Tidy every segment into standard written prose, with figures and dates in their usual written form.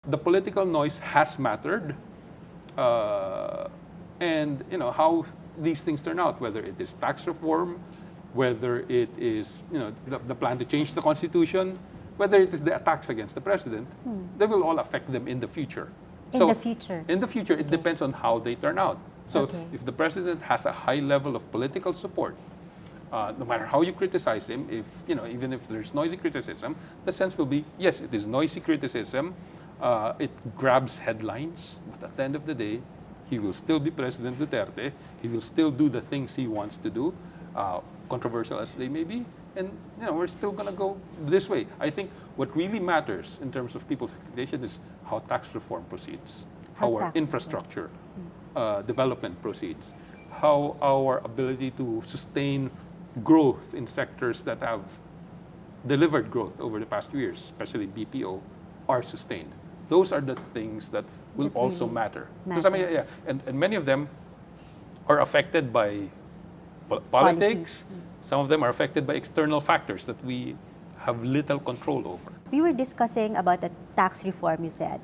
The political noise has mattered, and how these things turn out, whether it is tax reform, whether it is the plan to change the constitution, whether it is the attacks against the president, they will all affect them in the future. In the future. In the future, it depends on how they turn out. So if the president has a high level of political support, no matter how you criticize him, even if there's noisy criticism, the sense will be, yes, it is noisy criticism. It grabs headlines, but at the end of the day, he will still be President Duterte. He will still do the things he wants to do, controversial as they may be. And we're still going to go this way. I think what really matters in terms of people's expectation is how tax reform proceeds, how our infrastructure development proceeds, how our ability to sustain growth in sectors that have delivered growth over the past few years, especially BPO, are sustained. Those are the things that will also matter. And many of them are affected by politics. Some of them are affected by external factors that we have little control over. We were discussing about the tax reform, you said.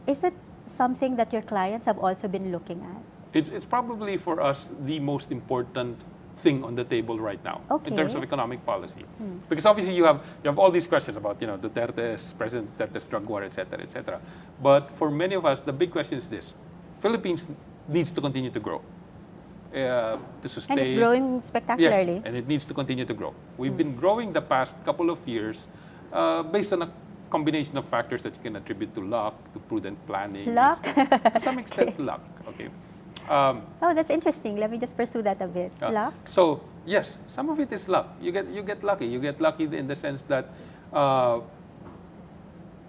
Is it something that your clients have also been looking at? It's probably for us the most important thing on the table right now in terms of economic policy. Because obviously you have all these questions about President Duterte's drug war, et cetera. But for many of us, the big question is this: Philippines needs to continue to grow. To sustain. And it's growing spectacularly. Yes, and it needs to continue to grow. We've been growing the past couple of years based on a combination of factors that you can attribute to luck, to prudent planning. Luck? To some extent, luck. Okay. That's interesting. Let me just pursue that a bit. Luck? So yes, some of it is luck. You get lucky. You get lucky in the sense that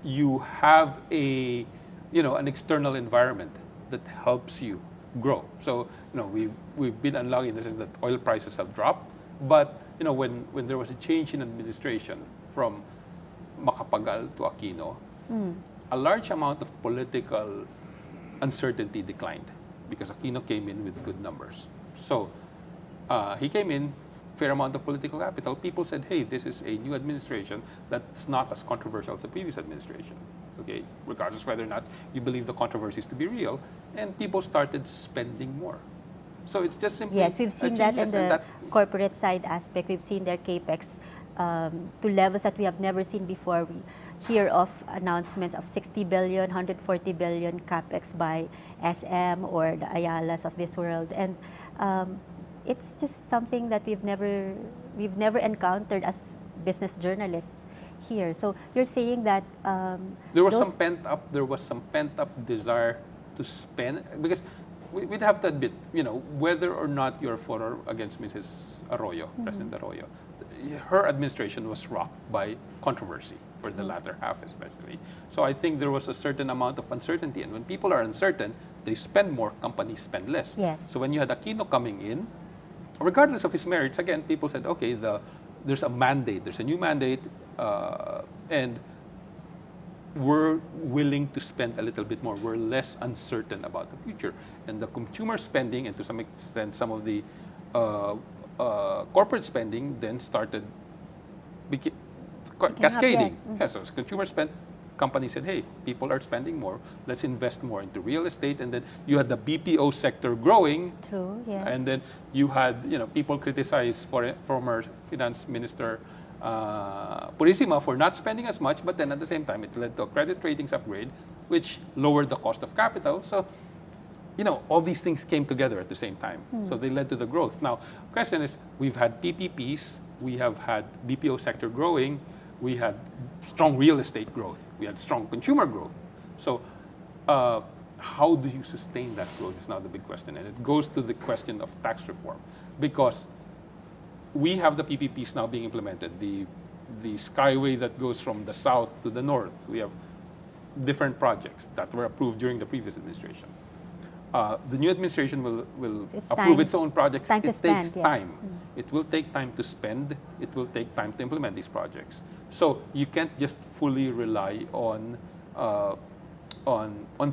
you have an external environment that helps you grow. So we've been unlucky in the sense that oil prices have dropped, but when there was a change in administration from Macapagal to Aquino, a large amount of political uncertainty declined because Aquino came in with good numbers. So he came in, fair amount of political capital. People said, hey, this is a new administration that's not as controversial as the previous administration. Okay, regardless whether or not you believe the controversies to be real, and people started spending more. So it's just simply we've seen that in the corporate side aspect. We've seen their capex to levels that we have never seen before. We hear of announcements of 60 billion, 140 billion capex by SM or the Ayalas of this world, and it's just something that we've never encountered as business journalists here. So you're saying that there was some pent up desire to spend, because we'd have to admit, whether or not you're for or against Mrs. Arroyo, President Arroyo, her administration was rocked by controversy for the latter half especially. So I think there was a certain amount of uncertainty, and when people are uncertain, they spend more, companies spend less. Yes. So when you had Aquino coming in, regardless of his merits, again, people said, okay, there's a mandate, there's a new mandate, and we're willing to spend a little bit more. We're less uncertain about the future. And the consumer spending, and to some extent some of the corporate spending, then started cascading. So as consumer spent, companies said, hey, people are spending more, let's invest more into real estate. And then you had the BPO sector growing. True, yes. And then you had, people criticize former finance minister Purisima for not spending as much, but then at the same time it led to a credit ratings upgrade, which lowered the cost of capital. So, all these things came together at the same time. So they led to the growth. Now, the question is, we've had PPPs, we have had BPO sector growing, we had strong real estate growth, we had strong consumer growth. So how do you sustain that growth is now the big question. And it goes to the question of tax reform, because we have the PPPs now being implemented, the skyway that goes from the south to the north. We have different projects that were approved during the previous administration. The new administration will approve its own projects. It takes time. It will take time to spend. It will take time to implement these projects. So you can't just fully rely on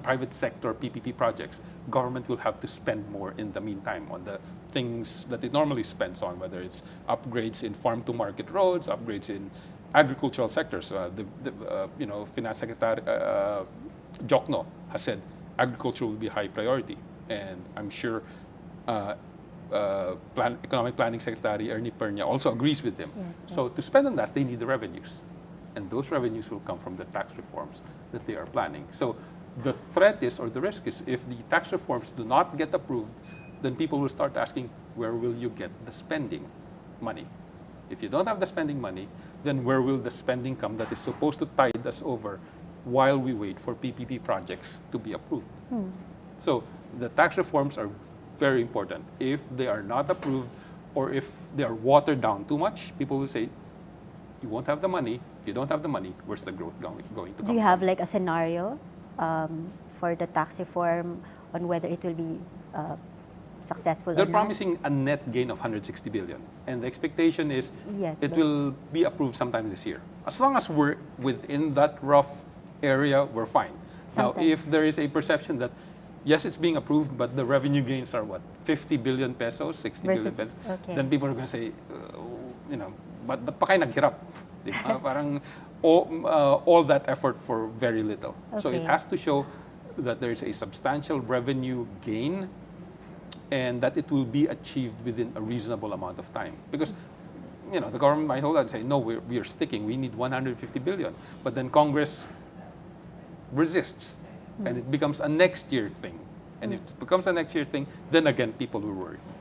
private sector PPP projects. Government will have to spend more in the meantime on the things that it normally spends on, whether it's upgrades in farm-to-market roads, upgrades agricultural sectors. Finance Secretary Jokno has said agriculture will be high priority, and I'm sure Economic Planning Secretary Ernie Pernia also agrees with him. Yes. So to spend on that, they need the revenues, and those revenues will come from the tax reforms that they are planning. So the threat is, or the risk is, if the tax reforms do not get approved, then people will start asking, where will you get the spending money? If you don't have the spending money, then where will the spending come that is supposed to tide us over while we wait for PPP projects to be approved? So the tax reforms are very important. If they are not approved, or if they are watered down too much, people will say, you won't have the money. If you don't have the money, where's the growth going to come Do you have like a scenario for the tax reform on whether it will be successful They're or not? promising a net gain of 160 billion. And the expectation is Yes, it but- will be approved sometime this year. As long as we're within that rough area, we're fine. Now, Sometime. if there is a perception that, yes, it's being approved, but the revenue gains are what, 50 billion pesos, 60 billion Versus- pesos, okay. then people are going to say, ba't pa kayo naghirap? Di ba? Parang all that effort for very little. So it Okay. has to show that there is a substantial revenue gain and that it will be achieved within a reasonable amount of time. Because the government might hold out and say, no, we're sticking, we need 150 billion. But then Congress resists, and it becomes a next year thing. And if it becomes a next year thing, then again, people will worry.